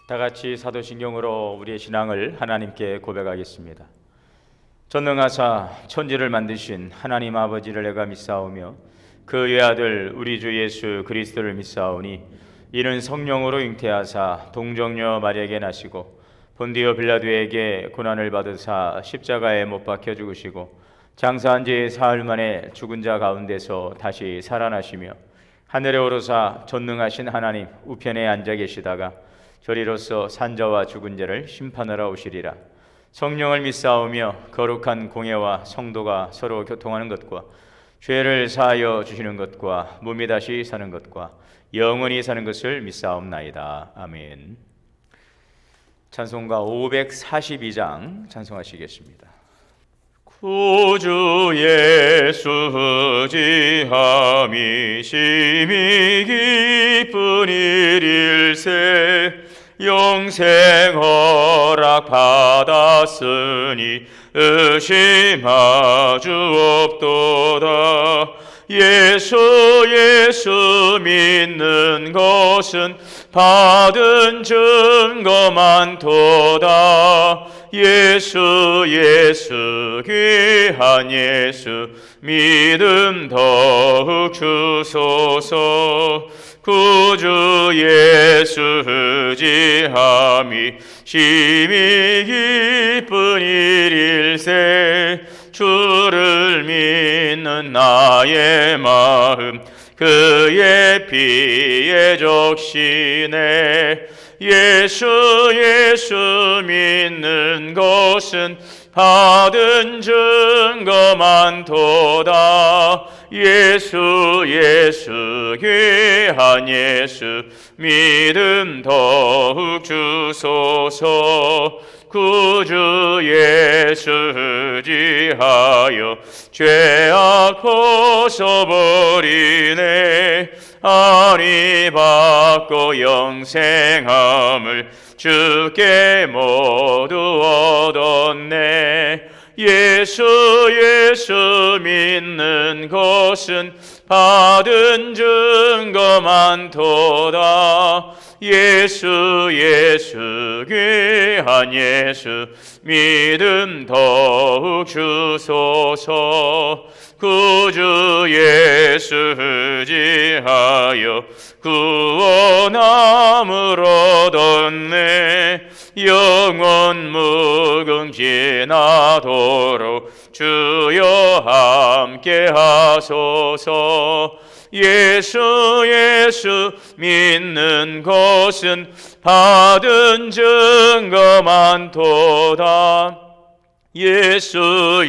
다 같이 사도신경으로 우리의 신앙을 하나님께 고백하겠습니다. 전능하사 천지를 만드신 하나님 아버지를 내가 믿사오며 그 외아들 우리 주 예수 그리스도를 믿사오니 이는 성령으로 잉태하사 동정녀 마리아에게 나시고 본디오 빌라도에게 고난을 받으사 십자가에 못 박혀 죽으시고 장사한 지 사흘 만에 죽은 자 가운데서 다시 살아나시며 하늘에 오르사 전능하신 하나님 우편에 앉아 계시다가 저리로서 산자와 죽은 자를 심판하러 오시리라. 성령을 믿사오며 거룩한 공예와 성도가 서로 교통하는 것과 죄를 사하여 주시는 것과 몸이 다시 사는 것과 영원히 사는 것을 믿사옵나이다. 아멘. 찬송가 542장 찬송하시겠습니다. 구주 예수 의지함이 심히 기쁜 일일세 영생 허락 받았으니 의심하주 없도다. 예수 믿는 것은 받은 증거 많도다. 예수 귀한 예수 믿음 더욱 주소서. 구주 예수 의지함이 심히 기쁜 일일세 주를 믿는 나의 마음 그의 피에 적시네. 예수 믿는 것은 받은 증거 많도다. 예수 귀한 예수 믿음 더욱 주소서. 구주 예수 의지하여 죄악 벗어버리네. 아니 받고 영생함을 주께 모두 얻었네. 예수 믿는 것은 받은 증거 많도다. 예수 귀한 예수 믿음 더욱 주소서. 구주 예수 의지하여 구원함을 얻었네. 영원 무궁지나도록 주여 함께 하소서. 예수 믿는 것은 받은 증거 많도다. 예수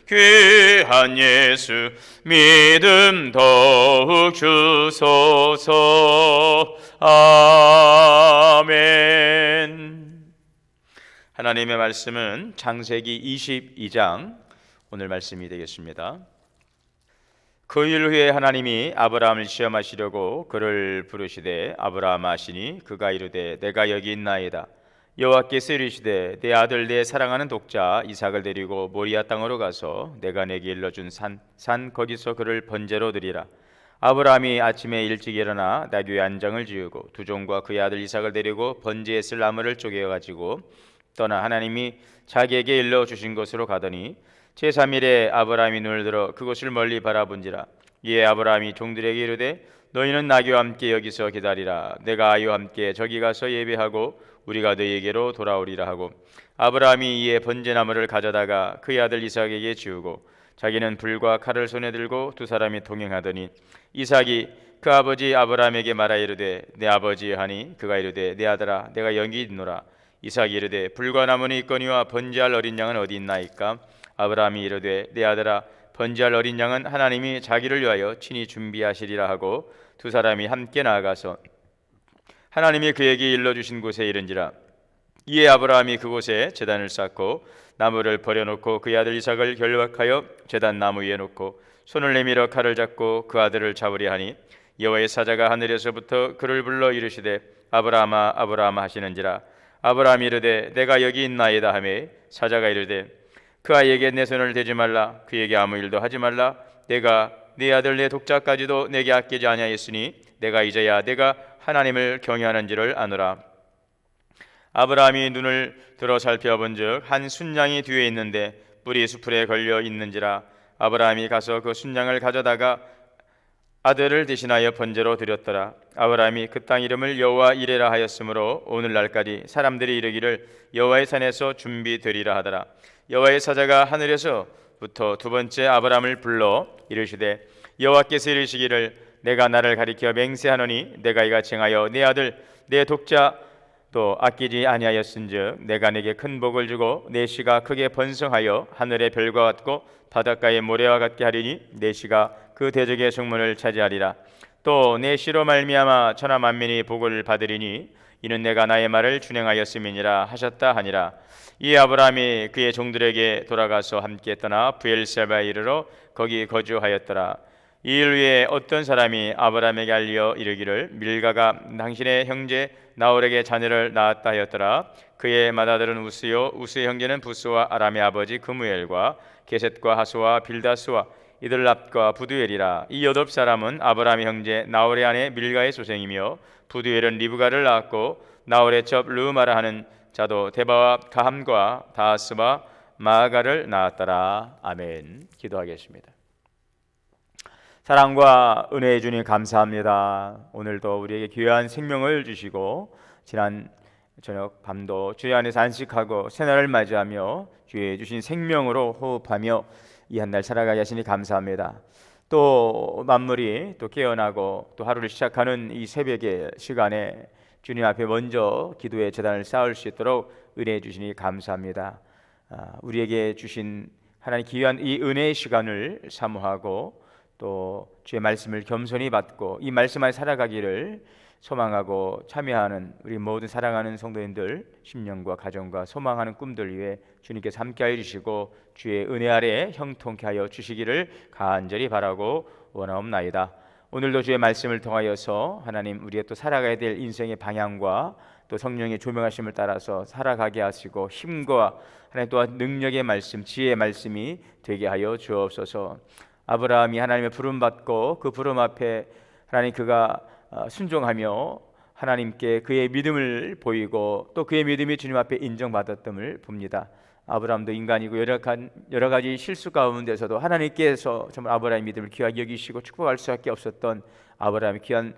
귀한 예수 믿음 더욱 주소서. 아멘. 하나님의 말씀은 창세기 22장 오늘 말씀이 되겠습니다. 그 일 후에 하나님이 아브라함을 시험하시려고 그를 부르시되 아브라함 하시니 그가 이르되 내가 여기 있나이다. 여호와께서 이르시되 내 아들 내 사랑하는 독자 이삭을 데리고 모리아 땅으로 가서 내가 내게 일러준 산 거기서 그를 번제로 드리라. 아브라함이 아침에 일찍 일어나 나귀의 안장을 지우고 두 종과 그의 아들 이삭을 데리고 번제에 쓸 나무를 쪼개어 가지고 떠나 하나님이 자기에게 일러 주신 곳으로 가더니 제3일에 아브라함이 눈을 들어 그곳을 멀리 바라본지라. 이에 아브라함이 종들에게 이르되 너희는 나귀와 함께 여기서 기다리라. 내가 아이와 함께 저기 가서 예배하고 우리가 너희에게로 돌아오리라 하고 아브라함이 이에 번제나무를 가져다가 그의 아들 이삭에게 지우고 자기는 불과 칼을 손에 들고 두 사람이 동행하더니 이삭이 그 아버지 아브라함에게 말하 이르되 내 아버지 하니 그가 이르되 내 아들아 내가 여기 있노라. 이삭이 이르되 불과 나무는 있거니와 번제할 어린 양은 어디 있나이까? 아브라함이 이르되 내 아들아 번제할 어린 양은 하나님이 자기를 위하여 친히 준비하시리라 하고 두 사람이 함께 나아가서 하나님이 그에게 일러주신 곳에 이른지라. 이에 아브라함이 그곳에 제단을 쌓고 나무를 버려놓고 그의 아들 이삭을 결박하여 제단 나무 위에 놓고 손을 내밀어 칼을 잡고 그 아들을 잡으려 하니 여호와의 사자가 하늘에서부터 그를 불러 이르시되 아브라함아 아브라함아 하시는지라. 아브라함이 이르되 내가 여기 있나이다 하매 사자가 이르되 그 아이에게 내 손을 대지 말라. 그에게 아무 일도 하지 말라. 내가 네 아들 내 독자까지도 내게 아끼지 아니하였으니 내가 이제야 내가 하나님을 경외하는지를 아노라. 아브라함이 눈을 들어 살펴본즉 한 순양이 뒤에 있는데 뿔이 수풀에 걸려 있는지라. 아브라함이 가서 그 순양을 가져다가 아들을 대신하여 번제로 드렸더라. 아브라함이 그 땅 이름을 여호와 이레라 하였으므로 오늘날까지 사람들이 이르기를 여호와의 산에서 준비되리라 하더라. 여호와의 사자가 하늘에서부터 두 번째 아브라함을 불러 이르시되 여호와께서 이르시기를 내가 나를 가리켜 맹세하노니 내가 이같이 행하여 내 아들 내 독자 또 아끼지 아니하였은즉 내가 내게 큰 복을 주고 내 씨가 크게 번성하여 하늘의 별과 같고 바닷가의 모래와 같게 하리니 내 씨가 그 대적의 성문을 차지하리라. 또 내 씨로 말미암아 천하 만민이 복을 받으리니 이는 내가 나의 말을 준행하였음이니라 하셨다 하니라. 이 아브라함이 그의 종들에게 돌아가서 함께 떠나 브엘세바에 이르러 거기 거주하였더라. 이 일 후에 어떤 사람이 아브라함에게 알려 이르기를 밀가가 당신의 형제 나홀에게 자녀를 낳았다 하였더라. 그의 맏아들은 우스요 우스의 형제는 부스와 아람의 아버지 그무엘과 게셋과 하수와 빌다스와 이들랍과 부두엘이라. 이 여덟 사람은 아브라함의 형제 나홀의 아내 밀가의 소생이며 부두엘은 리브가를 낳았고 나홀의 첩 르우마라 하는 자도 데바와 가함과 다하스와 마아가를 낳았더라. 아멘. 기도하겠습니다. 사랑과 은혜의 주님 감사합니다. 오늘도 우리에게 귀한 생명을 주시고 지난 저녁 밤도 주의 안에서 안식하고 새날을 맞이하며 주의 주신 생명으로 호흡하며 이 한 날 살아가게 하시니 감사합니다. 또 만물이 또 깨어나고 또 하루를 시작하는 이 새벽의 시간에 주님 앞에 먼저 기도의 제단을 쌓을 수 있도록 은혜해 주시니 감사합니다. 우리에게 주신 하나님 귀한 이 은혜의 시간을 사모하고 또 주의 말씀을 겸손히 받고 이 말씀 안에 살아가기를 소망하고 참여하는 우리 모든 사랑하는 성도님들 심령과 가정과 소망하는 꿈들 위해 주님께서 함께하여 주시고 주의 은혜 아래 형통케 하여 주시기를 간절히 바라고 원하옵나이다. 오늘도 주의 말씀을 통하여서 하나님 우리의 또 살아가야 될 인생의 방향과 또 성령의 조명하심을 따라서 살아가게 하시고 힘과 하나님 또한 능력의 말씀, 지혜의 말씀이 되게 하여 주옵소서. 아브라함이 하나님의 부름 받고 그 부름 앞에 하나님 그가 순종하며 하나님께 그의 믿음을 보이고 또 그의 믿음이 주님 앞에 인정받았음을 봅니다. 아브라함도 인간이고 여러 가지 실수 가운데서도 하나님께서 정말 아브라함의 믿음을 귀하게 여기시고 축복할 수밖에 없었던 아브라함의 귀한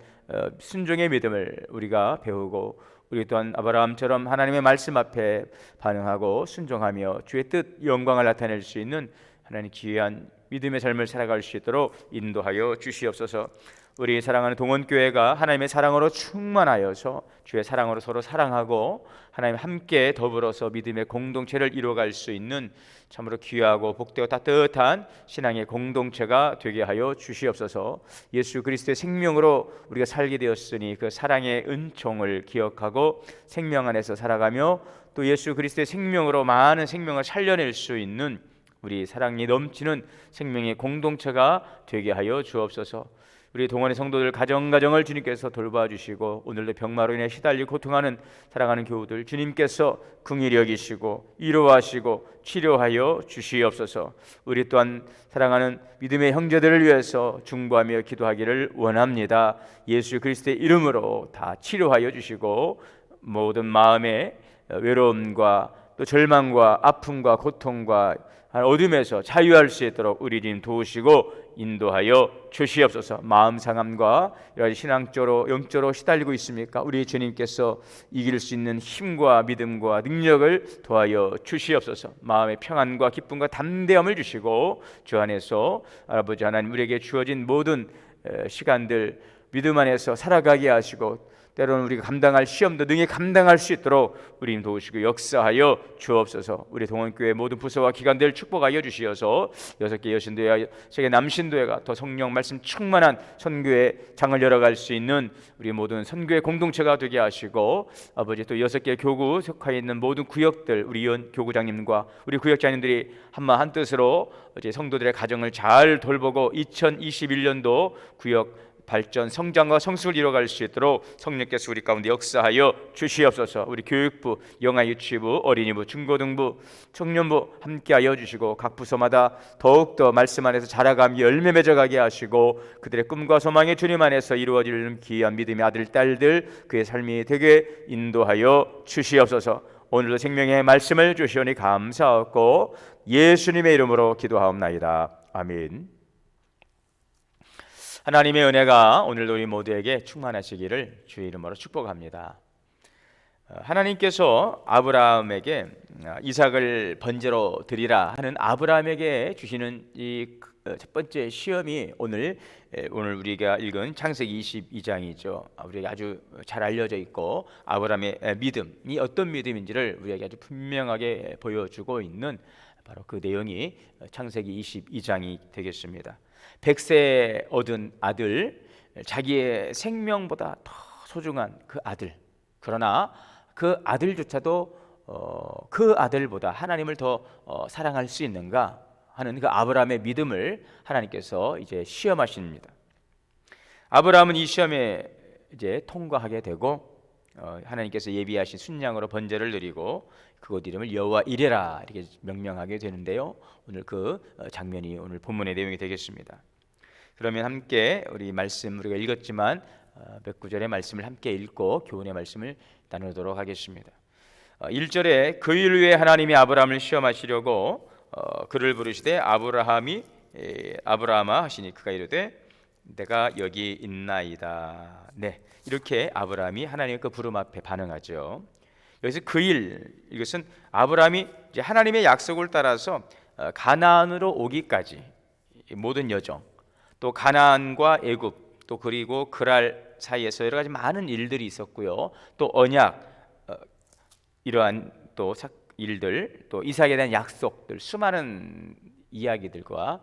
순종의 믿음을 우리가 배우고 우리 또한 아브라함처럼 하나님의 말씀 앞에 반응하고 순종하며 주의 뜻 영광을 나타낼 수 있는 하나님 귀한 믿음의 삶을 살아갈 수 있도록 인도하여 주시옵소서. 우리 사랑하는 동원교회가 하나님의 사랑으로 충만하여서 주의 사랑으로 서로 사랑하고 하나님 함께 더불어서 믿음의 공동체를 이루어갈 수 있는 참으로 귀하고 복되고 따뜻한 신앙의 공동체가 되게 하여 주시옵소서. 예수 그리스도의 생명으로 우리가 살게 되었으니 그 사랑의 은총을 기억하고 생명 안에서 살아가며 또 예수 그리스도의 생명으로 많은 생명을 살려낼 수 있는 우리 사랑이 넘치는 생명의 공동체가 되게 하여 주옵소서. 우리 동원의 성도들 가정을 주님께서 돌봐주시고 오늘도 병마로 인해 시달리고 고통하는 사랑하는 교우들 주님께서 긍휼히 여기시고 위로하시고 치료하여 주시옵소서. 우리 또한 사랑하는 믿음의 형제들을 위해서 중보하며 기도하기를 원합니다. 예수 그리스도의 이름으로 다 치료하여 주시고 모든 마음의 외로움과 또 절망과 아픔과 고통과 어둠에서 자유할 수 있도록 우리 주님 도우시고 인도하여 주시옵소서. 마음 상함과 여러 가지 신앙적으로 영적으로 시달리고 있습니까? 우리 주님께서 이길 수 있는 힘과 믿음과 능력을 도하여 주시옵소서. 마음의 평안과 기쁨과 담대함을 주시고 주 안에서 아버지 하나님 우리에게 주어진 모든 시간들 믿음 안에서 살아가게 하시고 때로는 우리가 감당할 시험도 능히 감당할 수 있도록 우리님 도우시고 역사하여 주옵소서. 우리 동원교회 모든 부서와 기관들 축복하여 주시어서 6개 여신도회와 세계 남신도회가 더 성령 말씀 충만한 선교의 장을 열어갈 수 있는 우리 모든 선교의 공동체가 되게 하시고 아버지 또 6개 교구 속하여 있는 모든 구역들 우리 교구장님과 우리 구역장님들이 한마음 한뜻으로 이제 성도들의 가정을 잘 돌보고 2021년도 구역 발전, 성장과 성숙을 이뤄갈 수 있도록 성령께서 우리 가운데 역사하여 주시옵소서. 우리 교육부, 영아유치부, 어린이부, 중고등부, 청년부 함께하여 주시고 각 부서마다 더욱더 말씀 안에서 자라감 열매 맺어가게 하시고 그들의 꿈과 소망이 주님 안에서 이루어지는 귀한 믿음의 아들, 딸들 그의 삶이 되게 인도하여 주시옵소서. 오늘도 생명의 말씀을 주시오니 감사하고 예수님의 이름으로 기도하옵나이다. 아멘. 하나님의 은혜가 오늘도 우리 모두에게 충만하시기를 주의 이름으로 축복합니다. 하나님께서 아브라함에게 이삭을 번제로 드리라 하는 아브라함에게 주시는 이 첫 번째 시험이 오늘 우리가 읽은 창세기 22장이죠. 우리에게 아주 잘 알려져 있고 아브라함의 믿음이 어떤 믿음인지를 우리에게 아주 분명하게 보여주고 있는 바로 그 내용이 창세기 22장이 되겠습니다. 100세 얻은 아들, 자기의 생명보다 더 소중한 그 아들, 그러나 그 아들조차도 그 아들보다 하나님을 더 사랑할 수 있는가 하는 그 아브라함의 믿음을 하나님께서 이제 시험하십니다. 아브라함은 이 시험에 이제 통과하게 되고 하나님께서 예비하신 순양으로 번제를 드리고 그곳 이름을 여호와 이레라 이렇게 명명하게 되는데요. 오늘 그 장면이 오늘 본문의 내용이 되겠습니다. 그러면 함께 우리 말씀 우리가 읽었지만 몇 구절의 말씀을 함께 읽고 교훈의 말씀을 나누도록 하겠습니다. 1절에 그 일 위에 하나님이 아브라함을 시험하시려고 그를 부르시되 아브라함아 하시니 그가 이르되 내가 여기 있나이다. 네, 이렇게 아브라함이 하나님의 그 부름 앞에 반응하죠. 여기서 그 일, 이것은 아브라함이 이제 하나님의 약속을 따라서 가나안으로 오기까지 모든 여정, 또 가나안과 애굽, 또 그리고 그랄 사이에서 여러 가지 많은 일들이 있었고요. 또 언약, 이러한 또 일들, 또 이삭에 대한 약속들, 수많은 이야기들과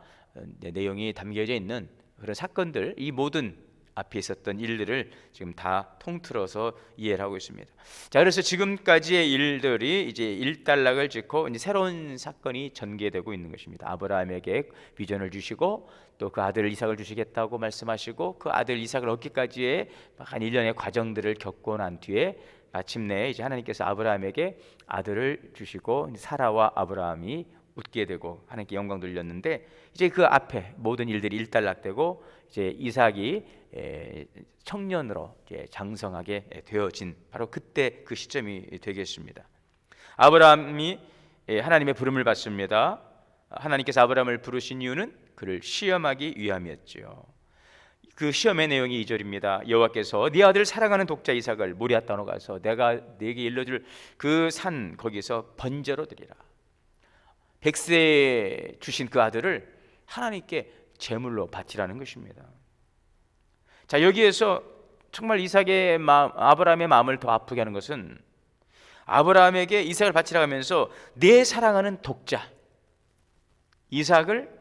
내용이 담겨져 있는 그런 사건들, 이 모든 앞에 있었던 일들을 지금 다 통틀어서 이해를 하고 있습니다. 자, 그래서 지금까지의 일들이 이제 일단락을 짓고 이제 새로운 사건이 전개되고 있는 것입니다. 아브라함에게 비전을 주시고 또 그 아들 이삭을 주시겠다고 말씀하시고 그 아들 이삭을 얻기까지의 한 1년의 과정들을 겪고 난 뒤에 마침내 이제 하나님께서 아브라함에게 아들을 주시고 사라와 아브라함이 웃게 되고 하나님께 영광 돌렸는데 이제 그 앞에 모든 일들이 일단락되고 이제 이삭이 청년으로 이제 장성하게 되어진 바로 그때 그 시점이 되겠습니다. 아브라함이 하나님의 부름을 받습니다. 하나님께서 아브라함을 부르신 이유는 그를 시험하기 위함이었지요. 그 시험의 내용이 2절입니다. 여호와께서 네 아들 사랑하는 독자 이삭을 모리아 땅으로 가서 내가 네게 일러줄 그 산 거기서 번제로 드리라. 100세에 주신 그 아들을 하나님께 제물로 바치라는 것입니다. 자, 여기에서 정말 이삭의 마음, 아브라함의 마음을 더 아프게 하는 것은 아브라함에게 이삭을 바치라 하면서 내 사랑하는 독자 이삭을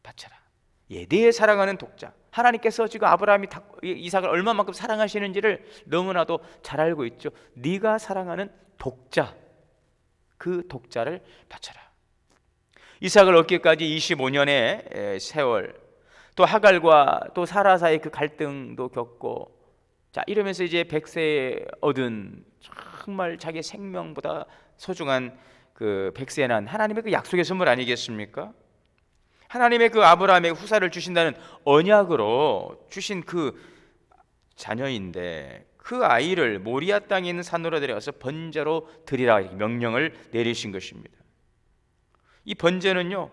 바쳐라. 예, 내 사랑하는 독자. 하나님께서 지금 아브라함이 이삭을 얼마만큼 사랑하시는지를 너무나도 잘 알고 있죠. 네가 사랑하는 독자, 그 독자를 바쳐라. 이삭을 얻기까지 25년의 세월, 또 하갈과 또 사라 사이 그 갈등도 겪고, 자 이러면서 이제 100세에 얻은 정말 자기 생명보다 소중한 그 100세에 난 하나님의 그 약속의 선물 아니겠습니까? 하나님의 그 아브라함에게 후사를 주신다는 언약으로 주신 그 자녀인데 그 아이를 모리아 땅에 있는 산으로 데려가서 번제로 드리라 이렇게 명령을 내리신 것입니다. 이 번제는요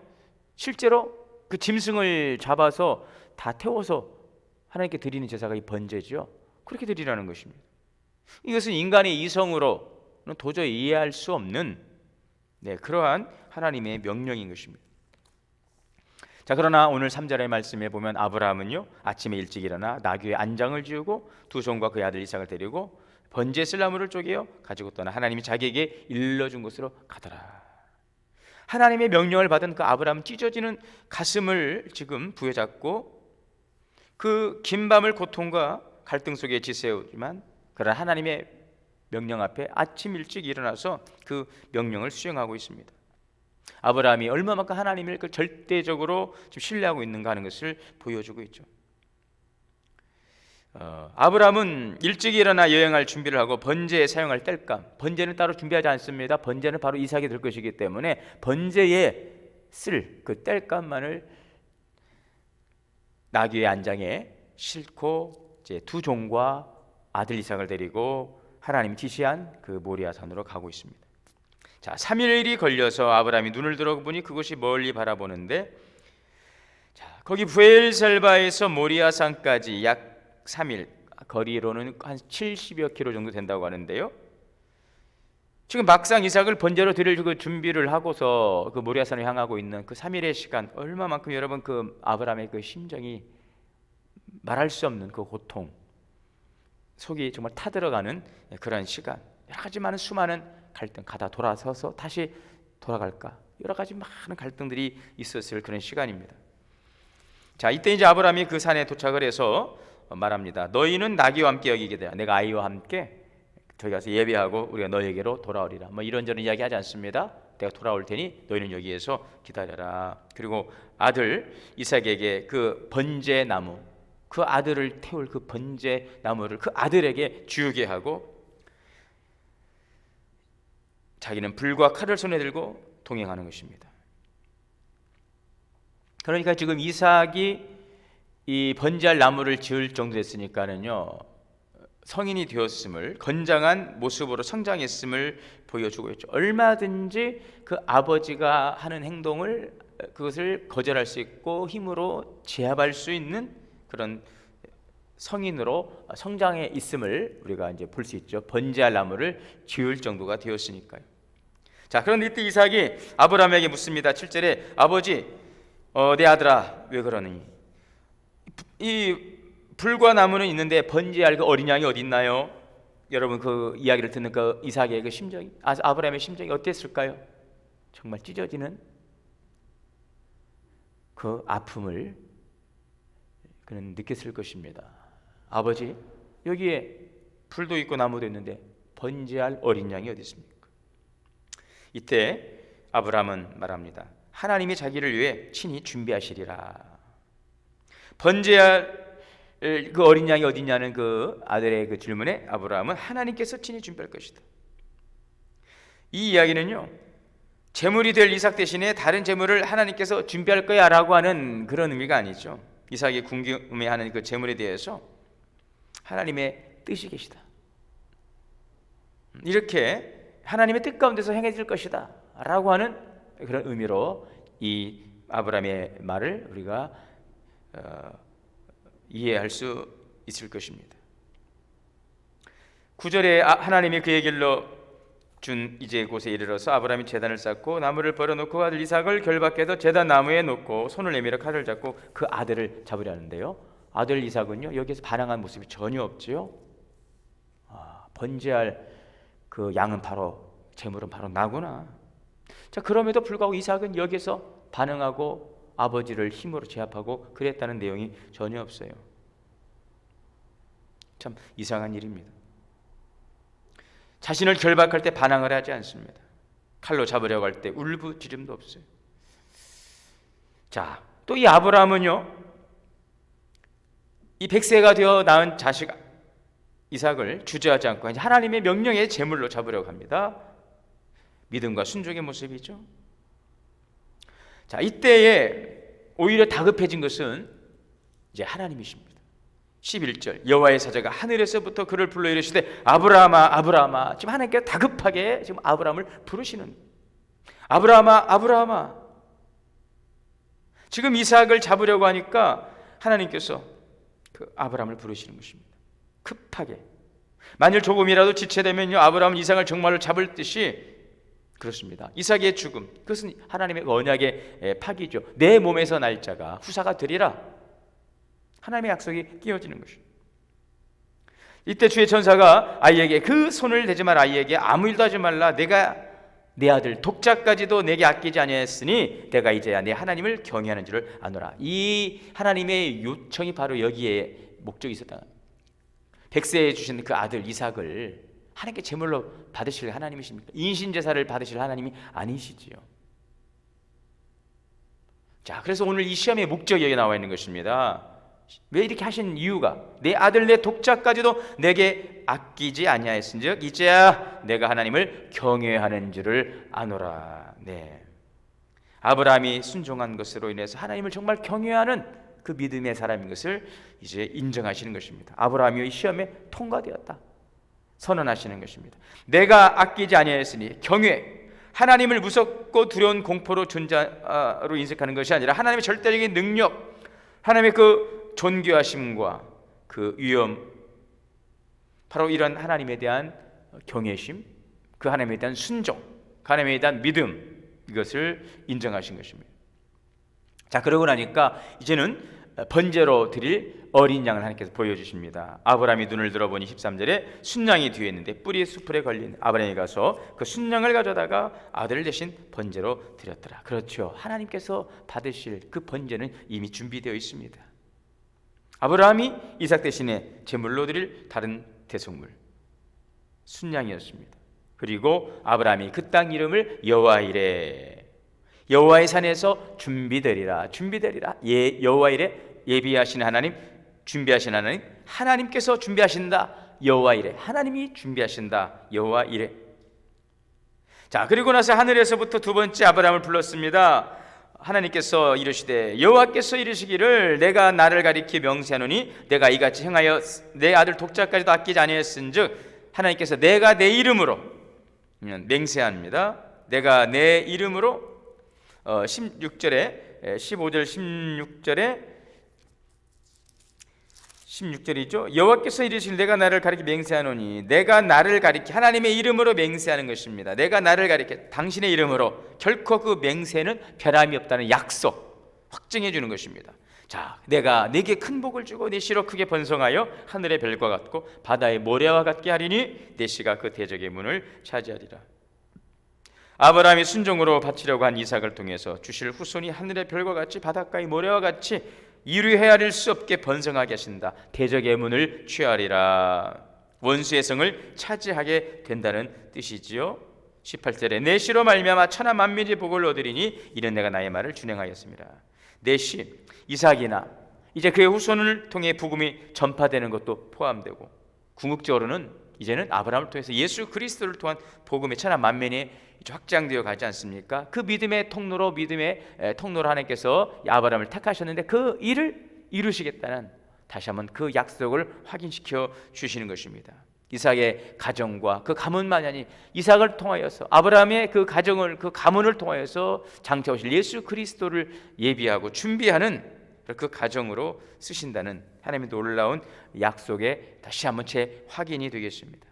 실제로 그 짐승을 잡아서 다 태워서 하나님께 드리는 제사가 이 번제죠. 그렇게 드리라는 것입니다. 이것은 인간의 이성으로는 도저히 이해할 수 없는 그러한 하나님의 명령인 것입니다. 자, 그러나 오늘 3절의 말씀에 보면 아브라함은요 아침에 일찍 일어나 나귀의 안장을 지우고 두 손과 그의 아들 이삭을 데리고 번제에 쓸 나무를 쪼개어 가지고 떠나 하나님이 자기에게 일러준 곳으로 가더라. 하나님의 명령을 받은 그 아브라함은 찢어지는 가슴을 지금 부여잡고 그 긴 밤을 고통과 갈등 속에 지새우지만 그러나 하나님의 명령 앞에 아침 일찍 일어나서 그 명령을 수행하고 있습니다. 아브라함이 얼마만큼 하나님을 그 절대적으로 지금 신뢰하고 있는가 하는 것을 보여주고 있죠. 아브라함은 일찍 일어나 여행할 준비를 하고 번제에 사용할 땔감, 번제는 따로 준비하지 않습니다. 번제는 바로 이삭이 될 것이기 때문에 번제에 쓸 그 땔감만을 나귀의 안장에 싣고 이제 두 종과 아들 이삭을 데리고 하나님이 지시한 그 모리아 산으로 가고 있습니다. 자, 3일이 걸려서 아브라함이 눈을 들어보니 그곳이 멀리 바라보는데, 자, 거기 브엘셀바에서 모리아 산까지 약 3일, 거리로는 한 70여 킬로 정도 된다고 하는데요. 지금 막상 이삭을 번제로 드릴 그 준비를 하고서 그 모리아산을 향하고 있는 그 3일의 시간, 얼마만큼 여러분 그 아브라함의 그 심정이 말할 수 없는 그 고통, 속이 정말 타들어가는 그런 시간, 여러 가지 많은 수많은 갈등, 가다 돌아서서 다시 돌아갈까, 여러 가지 많은 갈등들이 있었을 그런 시간입니다. 자, 이때 이제 아브라함이 그 산에 도착을 해서 말합니다. 너희는 나귀와 함께 여기 계라. 내가 아이와 함께 저기 가서 예배하고 우리가 너에게로 돌아오리라. 뭐 이런저런 이야기 하지 않습니다. 내가 돌아올 테니 너희는 여기에서 기다려라. 그리고 아들 이삭에게 그 번제 나무, 그 아들을 태울 그 번제 나무를 그 아들에게 주게 하고, 자기는 불과 칼을 손에 들고 동행하는 것입니다. 그러니까 지금 이삭이 이 번제할 나무를 지을 정도 됐으니까는요, 성인이 되었음을, 건장한 모습으로 성장했음을 보여주고 있죠. 얼마든지 그 아버지가 하는 행동을, 그것을 거절할 수 있고 힘으로 제압할 수 있는 그런 성인으로 성장해 있음을 우리가 이제 볼 수 있죠. 번제할 나무를 지을 정도가 되었으니까요. 자, 그런데 이때 이삭이 아브라함에게 묻습니다. 7절에 아버지, 내 아들아, 왜 그러니? 이 불과 나무는 있는데 번제할 그 어린 양이 어디 있나요? 여러분 그 이야기를 듣는 그 이삭의 그 심정이, 아브라함의 심정이 어땠을까요? 정말 찢어지는 그 아픔을 그는 느꼈을 것입니다. 아버지, 여기에 불도 있고 나무도 있는데 번제할 어린 양이 어디 있습니까? 이때 아브라함은 말합니다. 하나님이 자기를 위해 친히 준비하시리라. 번제할 그 어린 양이 어디냐는 그 아들의 그 질문에 아브라함은 하나님께서 친히 준비할 것이다. 이 이야기는요, 제물이 될 이삭 대신에 다른 제물을 하나님께서 준비할 거야 라고 하는 그런 의미가 아니죠. 이삭이 궁금해하는 그 제물에 대해서 하나님의 뜻이 계시다, 이렇게 하나님의 뜻 가운데서 행해질 것이다 라고 하는 그런 의미로 이 아브라함의 말을 우리가 이해할 수 있을 것입니다. 9절에 하나님이 그의 길로 준 이제 곳에 이르러서 아브라함이 제단을 쌓고 나무를 벌어놓고 아들 이삭을 결박해서 제단 나무에 놓고 손을 내밀어 칼을 잡고 그 아들을 잡으려 하는데요, 아들 이삭은요 여기에서 반항한 모습이 전혀 없지요. 번제할 그 양은 바로, 제물은 바로 나구나. 자, 그럼에도 불구하고 이삭은 여기서 반응하고 아버지를 힘으로 제압하고 그랬다는 내용이 전혀 없어요. 참 이상한 일입니다. 자신을 결박할 때 반항을 하지 않습니다. 칼로 잡으려고 할 때 울부짖음도 없어요. 자, 또 이 아브라함은요, 이 100세가 되어 낳은 자식 이삭을 주저하지 않고 하나님의 명령에 제물로 잡으려고 합니다. 믿음과 순종의 모습이죠. 자, 이때에 오히려 다급해진 것은 이제 하나님이십니다. 11절, 여호와의 사자가 하늘에서부터 그를 불러 이르시되 아브라함아, 아브라함아. 지금 하나님께서 다급하게 지금 아브라함을 부르시는, 아브라함아, 아브라함아. 지금 이삭을 잡으려고 하니까 하나님께서 그 아브라함을 부르시는 것입니다. 급하게. 만일 조금이라도 지체되면요, 아브라함은 이삭을 정말로 잡을 듯이, 그렇습니다. 이삭의 죽음, 그것은 하나님의 언약의 파기죠. 내 몸에서 날 자가 후사가 되리라. 하나님의 약속이 끼워지는 것입니다. 이때 주의 천사가 아이에게 그 손을 대지 말아, 아이에게 아무 일도 하지 말라. 내가 내 아들 독자까지도 내게 아끼지 아니하였으니 내가 이제야 내 하나님을 경외하는 줄을 아노라. 이 하나님의 요청이 바로 여기에 목적이 있었다. 100세에 주신 그 아들 이삭을 하나님께 제물로 받으실 하나님이십니까? 인신제사를 받으실 하나님이 아니시지요. 자, 그래서 오늘 이 시험의 목적이 여기 나와 있는 것입니다. 왜 이렇게 하신 이유가 내 아들 내 독자까지도 내게 아끼지 아니하였은즉 이제야 내가 하나님을 경외하는 줄을 아노라. 네. 아브라함이 순종한 것으로 인해서 하나님을 정말 경외하는 그 믿음의 사람인 것을 이제 인정하시는 것입니다. 아브라함이 이 시험에 통과되었다 선언하시는 것입니다. 내가 아끼지 아니하였으니 경외, 하나님을 무섭고 두려운 공포로 존재로 인식하는 것이 아니라 하나님의 절대적인 능력, 하나님의 그 존귀하심과 그 위엄, 바로 이런 하나님에 대한 경외심, 그 하나님에 대한 순종, 그 하나님에 대한 믿음, 이것을 인정하신 것입니다. 자, 그러고 나니까 이제는 번제로 드릴 어린 양을 하나님께서 보여주십니다. 아브라함이 눈을 들어보니 13절에 순양이 뒤에 있는데 뿌리 수풀에 걸린 아브라함이 가서 그 순양을 가져다가 아들 대신 번제로 드렸더라. 그렇죠. 하나님께서 받으실 그 번제는 이미 준비되어 있습니다. 아브라함이 이삭 대신에 제물로 드릴 다른 대속물 순양이었습니다. 그리고 아브라함이 그 땅 이름을 여호와이레, 여호와의 산에서 준비되리라, 준비되리라. 여호와이레, 예비하신 하나님, 준비하신 하나님, 하나님께서 준비하신다. 여호와이레, 하나님이 준비하신다. 여호와이레. 자, 그리고 나서 하늘에서부터 두 번째 아브라함을 불렀습니다. 하나님께서 이르시되 여호와께서 이르시기를 내가 나를 가리켜 명세하노니 내가 이같이 행하여 내 아들 독자까지도 아끼지 아니하였은즉 하나님께서 내가 내 이름으로 맹세합니다. 내가 내 이름으로 16절에 15절 16절이죠. 여호와께서 이르시길 내가 나를 가리켜 맹세하노니, 내가 나를 가리켜 하나님의 이름으로 맹세하는 것입니다. 내가 나를 가리켜 당신의 이름으로, 결코 그 맹세는 변함이 없다는 약속 확증해 주는 것입니다. 자, 내가 네게 큰 복을 주고 네 씨로 크게 번성하여 하늘의 별과 같고 바다의 모래와 같게 하리니 네 씨가 그 대적의 문을 차지하리라. 아브라함이 순종으로 바치려고 한 이삭을 통해서 주실 후손이 하늘의 별과 같이 바닷가의 모래와 같이 이루 헤아릴 수 없게 번성하게 하신다. 대적의 문을 취하리라. 원수의 성을 차지하게 된다는 뜻이지요. 18절에 내 씨로 말미암아 천하 만민이 복을 얻으리니 이는 내가 나의 말을 준행하였습니다. 내 씨 이삭이나 이제 그의 후손을 통해 복음이 전파되는 것도 포함되고, 궁극적으로는 이제는 아브라함을 통해서 예수 그리스도를 통한 복음의 천하 만민이 확장되어 가지 않습니까? 그 믿음의 통로로 하나님께서 아브라함을 택하셨는데 그 일을 이루시겠다는 다시 한번 그 약속을 확인시켜 주시는 것입니다. 이삭의 가정과 그 가문만이 아니 이삭을 통하여서 아브라함의 그 가정을, 그 가문을 통하여서 장차오실 예수 그리스도를 예비하고 준비하는 그 가정으로 쓰신다는 하나님의 놀라운 약속에 다시 한번 재확인이 되겠습니다.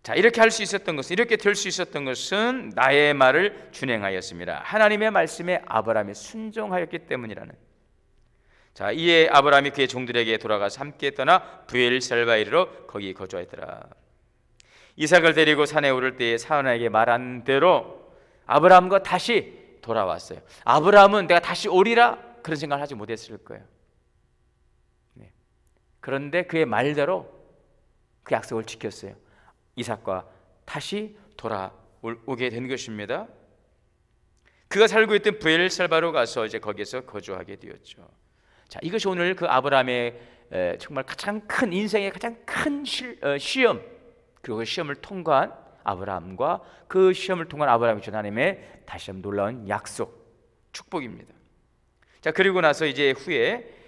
자, 이렇게 할 수 있었던 것은, 이렇게 될 수 있었던 것은 나의 말을 준행하였습니다. 하나님의 말씀에 아브라함이 순종하였기 때문이라는. 자, 이에 아브라함이 그의 종들에게 돌아가서 함께 떠나 브엘셀바에 이르러 거기 거주하였더라. 이삭을 데리고 산에 오를 때에 사원에게 말한 대로 아브라함과 다시 돌아왔어요. 아브라함은 내가 다시 오리라 그런 생각을 하지 못했을 거예요. 네. 그런데 그의 말대로 그 약속을 지켰어요. 이삭과 다시 돌아오게 된 것입니다. 그가 살고 있던 브엘셀바로 가서 이제 거기에서 거주하게 되었죠. 자, 이것이 오늘 그 아브라함의 정말 가장 큰 인생의 가장 큰 시험, 그리고 그 시험을 통과한 아브라함과 그 시험을 통과한 아브라함이 준 하나님의 다시 한번 놀라운 약속, 축복입니다. 자, 그리고 나서 이제 후에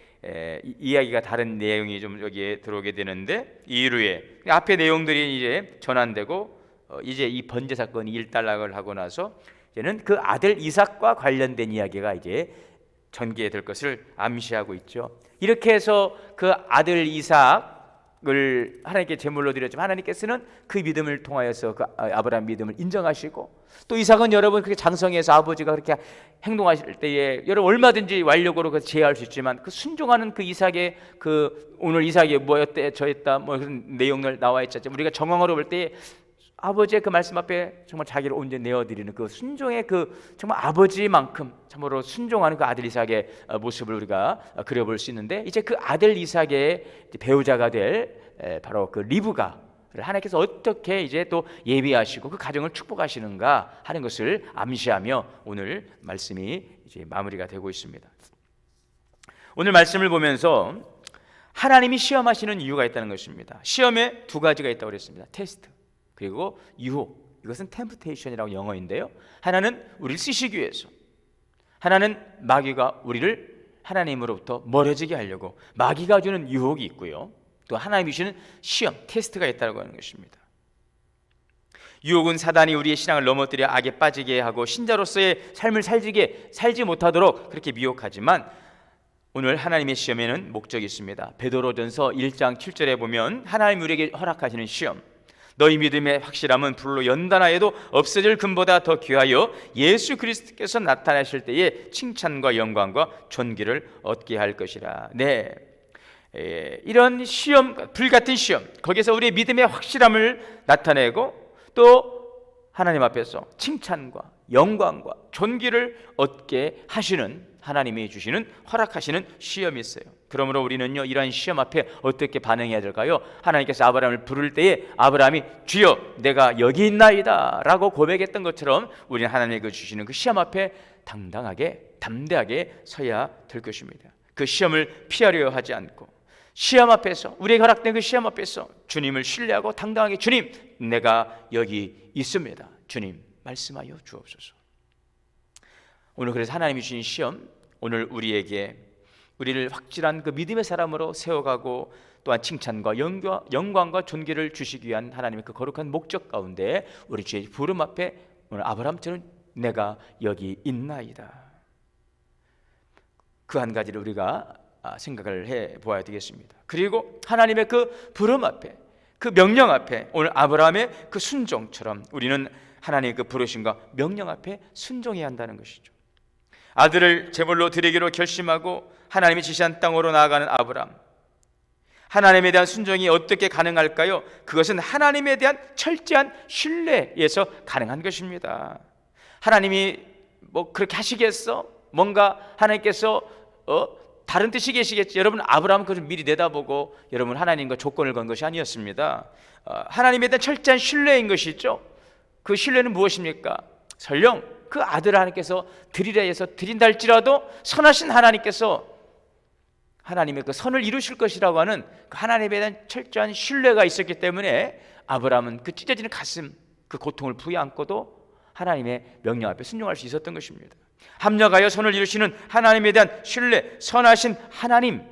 이야기가 다른 내용이 좀 여기에 들어오게 되는데, 이후에 앞의 내용들이 이제 전환되고 이제 이 번제 사건이 일단락을 하고 나서 이제는 그 아들 이삭과 관련된 이야기가 이제 전개될 것을 암시하고 있죠. 이렇게 해서 그 아들 이삭을 하나님께 제물로 드렸지만 하나님께서는 그 믿음을 통하여서 그 아브라함 믿음을 인정하시고, 또 이삭은 여러분 그렇게 장성해서 아버지가 그렇게 행동하실 때에 여러분 얼마든지 완력으로 그 제어할 수 있지만 그 순종하는 그 이삭의 그 오늘 이삭이 뭐였대 저였다 뭐 그런 내용을 나와 있잖아요. 우리가 정황으로 볼 때 아버지의 그 말씀 앞에 정말 자기를 온전히 내어드리는 그 순종의 그 정말 아버지만큼 참으로 순종하는 그 아들 이삭의 모습을 우리가 그려볼 수 있는데, 이제 그 아들 이삭의 배우자가 될 바로 그 리브가를 하나님께서 어떻게 이제 또 예비하시고 그 가정을 축복하시는가 하는 것을 암시하며 오늘 말씀이 이제 마무리가 되고 있습니다. 오늘 말씀을 보면서 하나님이 시험하시는 이유가 있다는 것입니다. 시험에 두 가지가 있다고 그랬습니다. 테스트 그리고 유혹. 이것은 템프테이션이라고 영어인데요, 하나는 우리를 쓰시기 위해서, 하나는 마귀가 우리를 하나님으로부터 멀어지게 하려고 마귀가 주는 유혹이 있고요, 또 하나님이 주시는 시험, 테스트가 있다고 하는 것입니다. 유혹은 사단이 우리의 신앙을 넘어뜨려 악에 빠지게 하고 신자로서의 삶을 살지 못하도록 그렇게 미혹하지만, 오늘 하나님의 시험에는 목적이 있습니다. 베드로전서 1장 7절에 보면 하나님 우리에게 허락하시는 시험, 너희 믿음의 확실함은 불로 연단하여도 없어질 금보다 더 귀하여 예수 그리스도께서 나타나실 때에 칭찬과 영광과 존귀를 얻게 할 것이라. 네, 이런 시험, 불같은 시험, 거기서 우리의 믿음의 확실함을 나타내고 또 하나님 앞에서 칭찬과 영광과 존귀를 얻게 하시는, 하나님이 주시는, 허락하시는 시험이 있어요. 그러므로 우리는요, 이러한 시험 앞에 어떻게 반응해야 될까요? 하나님께서 아브라함을 부를 때에 아브라함이 주여 내가 여기 있나이다 라고 고백했던 것처럼 우리는 하나님께 주시는 그 시험 앞에 당당하게 담대하게 서야 될 것입니다. 그 시험을 피하려 하지 않고 시험 앞에서, 우리에게 허락된 그 시험 앞에서 주님을 신뢰하고 당당하게, 주님 내가 여기 있습니다, 주님 말씀하여 주옵소서. 오늘 그래서 하나님이 주신 시험, 오늘 우리를 확실한 그 믿음의 사람으로 세워가고 또한 칭찬과 영광과 존귀를 주시기 위한 하나님의 그 거룩한 목적 가운데 우리 주의 부름 앞에 오늘 아브라함처럼 내가 여기 있나이다, 그 한 가지를 우리가 생각을 해 보아야 되겠습니다. 그리고 하나님의 그 부름 앞에, 그 명령 앞에, 오늘 아브라함의 그 순종처럼 우리는 하나님의 그 부르심과 명령 앞에 순종해야 한다는 것이죠. 아들을 제물로 드리기로 결심하고 하나님이 지시한 땅으로 나아가는 아브라함, 하나님에 대한 순종이 어떻게 가능할까요? 그것은 하나님에 대한 철저한 신뢰에서 가능한 것입니다. 하나님이 뭐 그렇게 하시겠어? 뭔가 하나님께서 다른 뜻이 계시겠지. 여러분, 아브라함은 그것을 미리 내다보고 여러분 하나님과 조건을 건 것이 아니었습니다. 하나님에 대한 철저한 신뢰인 것이죠. 그 신뢰는 무엇입니까? 설령 그 아들을 하나님께서 드리라 해서 드린다 할지라도 선하신 하나님께서 하나님의 그 선을 이루실 것이라고 하는 그 하나님에 대한 철저한 신뢰가 있었기 때문에 아브라함은 그 찢어지는 가슴, 그 고통을 부여안고도 하나님의 명령 앞에 순종할 수 있었던 것입니다. 합력하여 선을 이루시는 하나님에 대한 신뢰, 선하신 하나님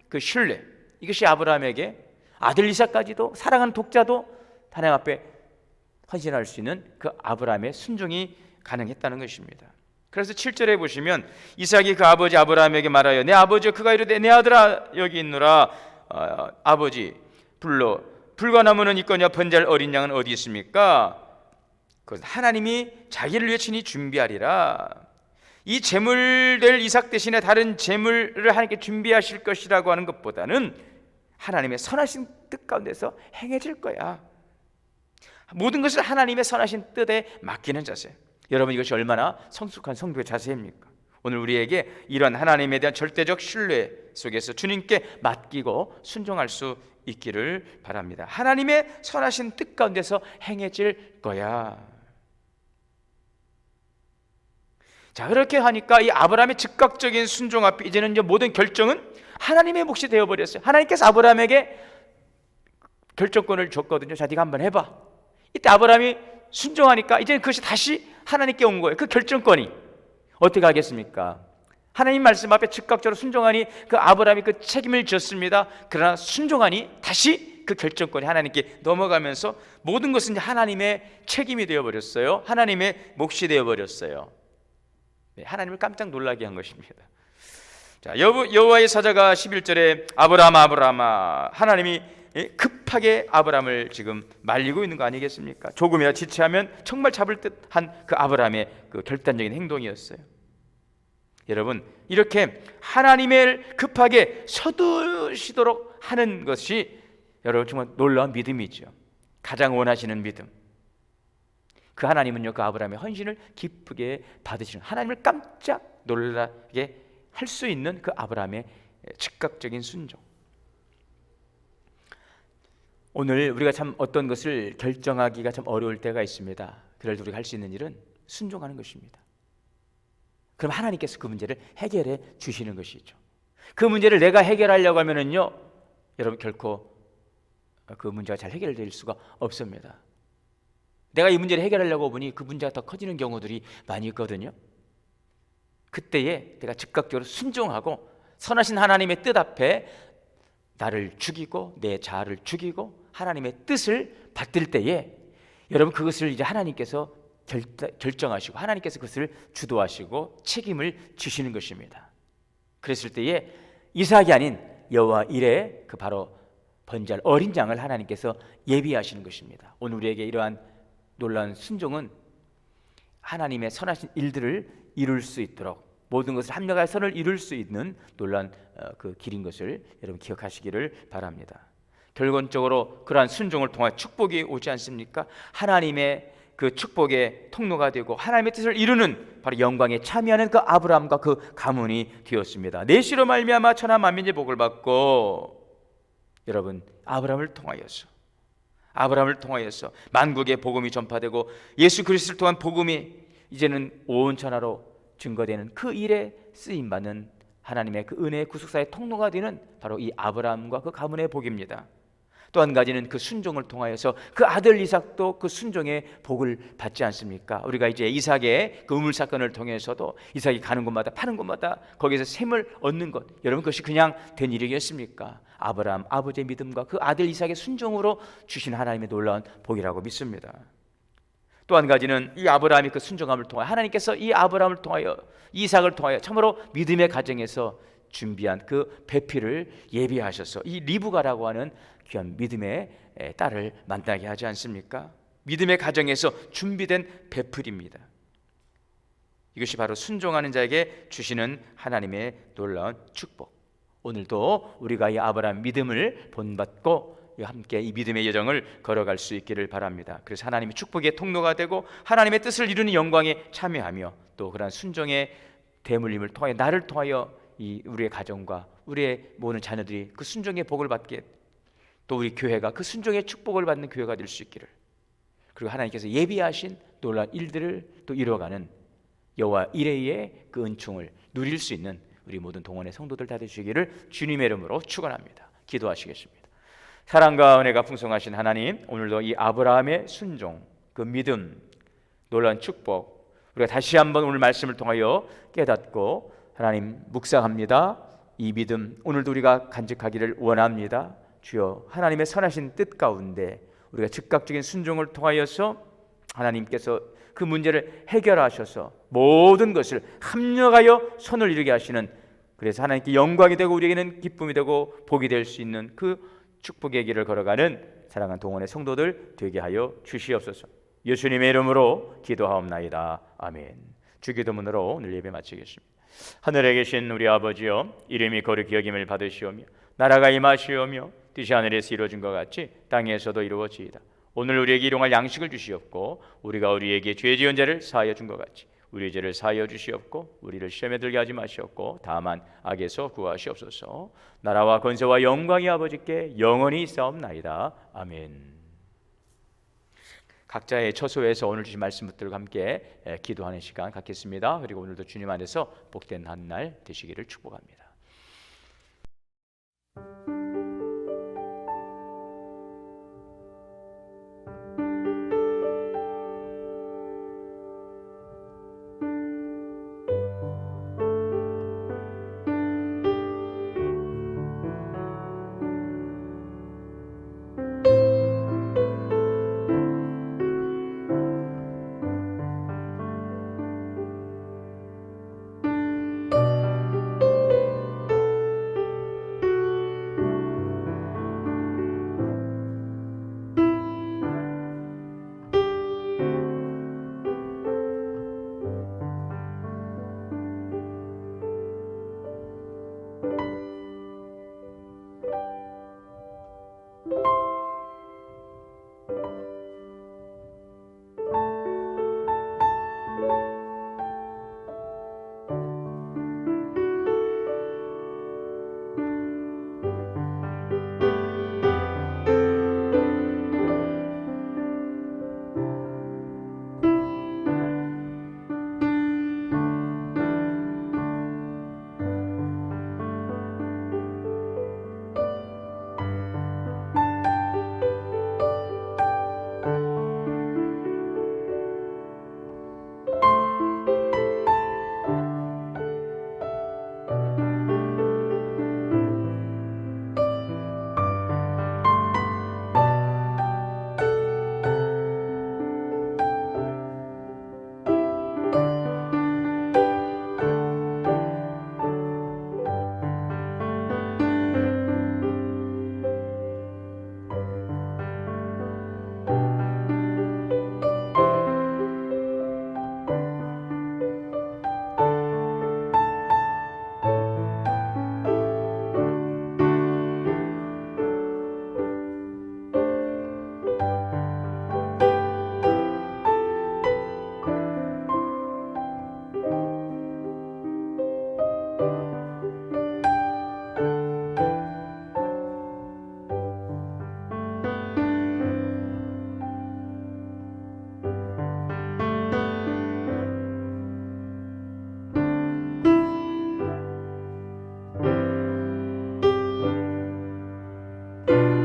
그 신뢰, 이것이 아브라함에게 아들 이삭까지도 사랑하는 독자도 하나님 앞에 헌신할 수 있는 그 아브라함의 순종이 가능했다는 것입니다. 그래서 7절에 보시면 이삭이 그 아버지 아브라함에게 말하여 내 아버지여 그가 이르되 내 아들아 여기 있노라. 아버지 불러 불과나무는 있거냐 번제할 어린 양은 어디 있습니까? 그것은 하나님이 자기를 위해 친히 준비하리라. 이 제물될 이삭 대신에 다른 제물을 하나님께 준비하실 것이라고 하는 것보다는 하나님의 선하신 뜻 가운데서 행해질 거야. 모든 것을 하나님의 선하신 뜻에 맡기는 자세. 여러분, 이것이 얼마나 성숙한 성도의 자세입니까? 오늘 우리에게 이런 하나님에 대한 절대적 신뢰 속에서 주님께 맡기고 순종할 수 있기를 바랍니다. 하나님의 선하신 뜻 가운데서 행해질 거야. 자, 그렇게 하니까 이 아브라함의 즉각적인 순종 앞에 이제는 이제 모든 결정은 하나님의 몫이 되어버렸어요. 하나님께서 아브라함에게 결정권을 줬거든요. 자, 네가 한번 해봐. 이때 아브라함이 순종하니까 이제 그것이 다시 하나님께 온 거예요. 그 결정권이 어떻게 하겠습니까? 하나님 말씀 앞에 즉각적으로 순종하니 그 아브라함이 그 책임을 졌습니다. 그러나 순종하니 다시 그 결정권이 하나님께 넘어가면서 모든 것은 하나님의 책임이 되어버렸어요. 하나님의 몫이 되어버렸어요. 네, 하나님을 깜짝 놀라게 한 것입니다. 자, 여호와의 사자가 11절에 아브라함아, 하나님이 급하게 아브라함을 지금 말리고 있는 거 아니겠습니까? 조금이라 지체하면 정말 잡을 듯한 그 아브라함의 그 결단적인 행동이었어요. 여러분, 이렇게 하나님을 급하게 서두시도록 하는 것이 여러분 정말 놀라운 믿음이죠. 가장 원하시는 믿음. 그 하나님은요, 그 아브라함의 헌신을 기쁘게 받으시는, 하나님을 깜짝 놀라게 할 수 있는 그 아브라함의 즉각적인 순종. 오늘 우리가 참 어떤 것을 결정하기가 참 어려울 때가 있습니다. 그럴 때 우리가 할 수 있는 일은 순종하는 것입니다. 그럼 하나님께서 그 문제를 해결해 주시는 것이죠. 그 문제를 내가 해결하려고 하면은요, 여러분 결코 그 문제가 잘 해결될 수가 없습니다. 내가 이 문제를 해결하려고 보니 그 문제가 더 커지는 경우들이 많이 있거든요. 그때에 내가 즉각적으로 순종하고 선하신 하나님의 뜻 앞에 나를 죽이고 내 자아를 죽이고 하나님의 뜻을 받들 때에 여러분 그것을 이제 하나님께서 결정하시고 하나님께서 그것을 주도하시고 책임을 지시는 것입니다. 그랬을 때에 이삭이 아닌 여호와 일의 그 바로 번제할 어린 양을 하나님께서 예비하시는 것입니다. 오늘 우리에게 이러한 놀라운 순종은 하나님의 선하신 일들을 이룰 수 있도록 모든 것을 합력하여 선을 이룰 수 있는 놀라운 그 길인 것을 여러분 기억하시기를 바랍니다. 결론적으로 그러한 순종을 통해 축복이 오지 않습니까? 하나님의 그 축복의 통로가 되고 하나님의 뜻을 이루는 바로 영광에 참여하는 그 아브라함과 그 가문이 되었습니다. 내시로 말미암아 천하 만민이 복을 받고 여러분 아브라함을 통하여서 만국의 복음이 전파되고 예수 그리스도를 통한 복음이 이제는 온 천하로 증거되는 그 일에 쓰임받는 하나님의 그 은혜의 구속사의 통로가 되는 바로 이 아브라함과 그 가문의 복입니다. 또 한 가지는 그 순종을 통하여서 그 아들 이삭도 그 순종의 복을 받지 않습니까? 우리가 이제 이삭의 그 우물 사건을 통해서도 이삭이 가는 곳마다 파는 곳마다 거기에서 샘을 얻는 것, 여러분 그것이 그냥 된 일이겠습니까? 아브라함 아버지의 믿음과 그 아들 이삭의 순종으로 주신 하나님의 놀라운 복이라고 믿습니다. 또 한 가지는 이 아브라함이 그 순종함을 통하여 하나님께서 이 아브라함을 통하여 이삭을 통하여 참으로 믿음의 가정에서 준비한 그 배필을 예비하셔서 이 리브가라고 하는 귀한 믿음의 딸을 만나게 하지 않습니까? 믿음의 가정에서 준비된 배필입니다. 이것이 바로 순종하는 자에게 주시는 하나님의 놀라운 축복. 오늘도 우리가 이 아브라함 믿음을 본받고 함께 이 믿음의 여정을 걸어갈 수 있기를 바랍니다. 그래서 하나님의 축복의 통로가 되고 하나님의 뜻을 이루는 영광에 참여하며 또 그러한 순종의 대물림을 통하여 나를 통하여 이 우리의 가정과 우리의 모든 자녀들이 그 순종의 복을 받게, 또 우리 교회가 그 순종의 축복을 받는 교회가 될 수 있기를, 그리고 하나님께서 예비하신 놀라운 일들을 또 이뤄가는 여호와 이레의 그 은총을 누릴 수 있는 우리 모든 동원의 성도들 다 되시기를 주님의 이름으로 축원합니다. 기도하시겠습니다. 사랑과 은혜가 풍성하신 하나님, 오늘도 이 아브라함의 순종, 그 믿음, 놀라운 축복 우리가 다시 한번 오늘 말씀을 통하여 깨닫고 하나님 묵상합니다. 이 믿음 오늘도 우리가 간직하기를 원합니다. 주여, 하나님의 선하신 뜻 가운데 우리가 즉각적인 순종을 통하여서 하나님께서 그 문제를 해결하셔서 모든 것을 합력하여 선을 이루게 하시는, 그래서 하나님께 영광이 되고 우리에게는 기쁨이 되고 복이 될 수 있는 그 축복의 길을 걸어가는 사랑하는 동원의 성도들 되게 하여 주시옵소서. 예수님의 이름으로 기도하옵나이다. 아멘. 주기도문으로 오늘 예배 마치겠습니다. 하늘에 계신 우리 아버지여, 이름이 거룩히 여김을 받으시오며 나라가 임하시오며 뜻이 하늘에서 이루어진 것 같이 땅에서도 이루어지이다. 오늘 우리에게 일용할 양식을 주시옵고 우리가 우리에게 죄 지은 자를 사하여 준 것 같이 우리 죄를 사하여 주시옵고 우리를 시험에 들게 하지 마시옵고 다만 악에서 구하시옵소서. 나라와 권세와 영광이 아버지께 영원히 있사옵나이다. 아멘. 각자의 처소에서 오늘 주신 말씀 붙들고 함께 기도하는 시간 갖겠습니다. 그리고 오늘도 주님 안에서 복된 한 날 되시기를 축복합니다. 아멘.